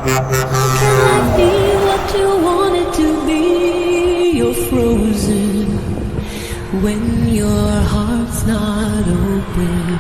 Can life be what you want it to be? You're frozen when your heart's not open.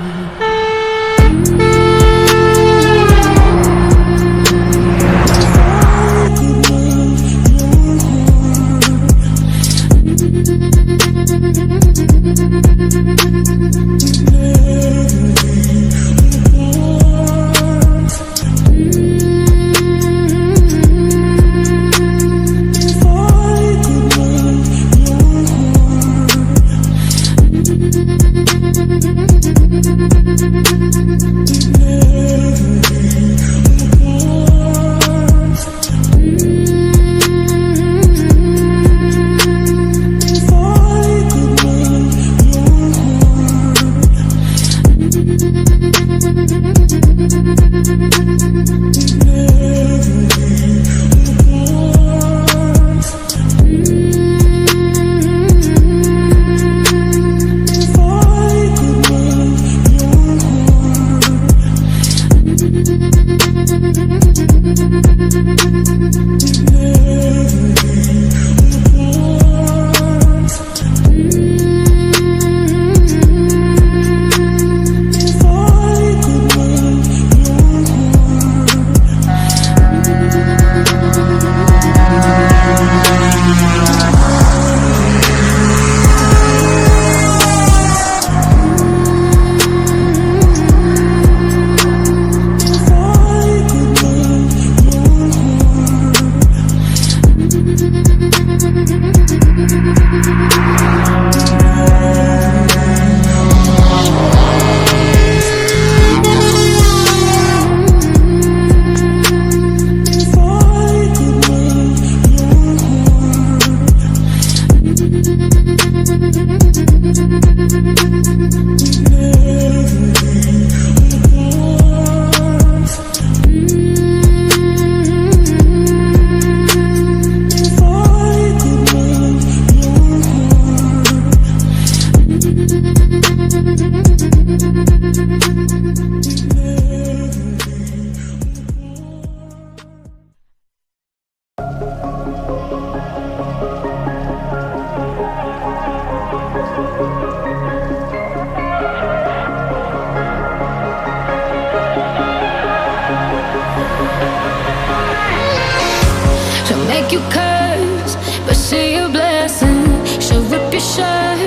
She'll make you curse, but see a blessing. She'll rip your shirt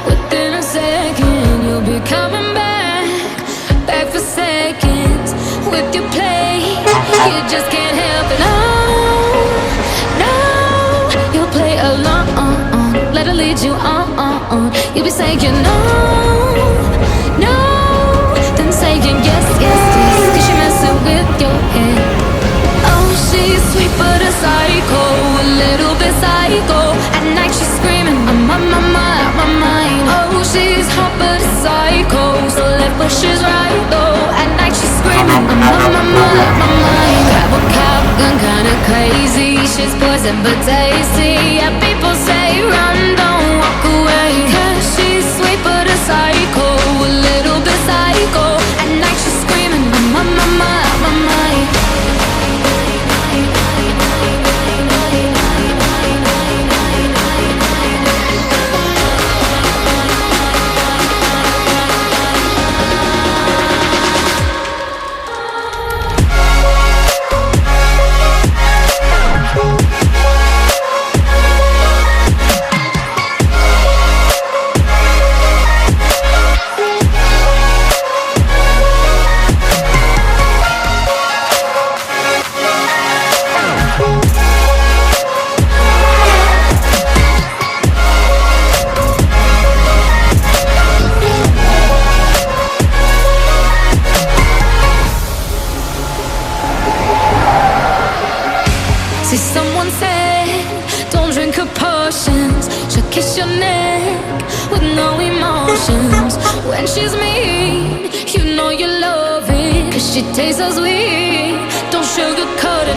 within a second. You'll be coming back, back for seconds with your play. You just can't help it. No, no, you'll play along. Let her lead you on. You'll be saying no, no, then saying yes, yes, yes, 'cause you're messing with your head. Oh, she's sweet but a psycho, a little bit psycho. At night she's screaming, I'm on my mind. Oh, she's hot but a psycho, so left but she's right though. At night she's screaming, I'm on my mind. Grab a cop gun, kinda crazy. She's poison but tasty. Yeah, people say run, don't walk away. 'Cause she's sweet but a psycho, a little bit psycho. At night she's screaming, I'm on my mind. See, someone said, don't drink her potions. She'll kiss your neck with no emotions. When she's mean, you know you love it, 'cause she tastes so sweet. Don't sugarcoat it.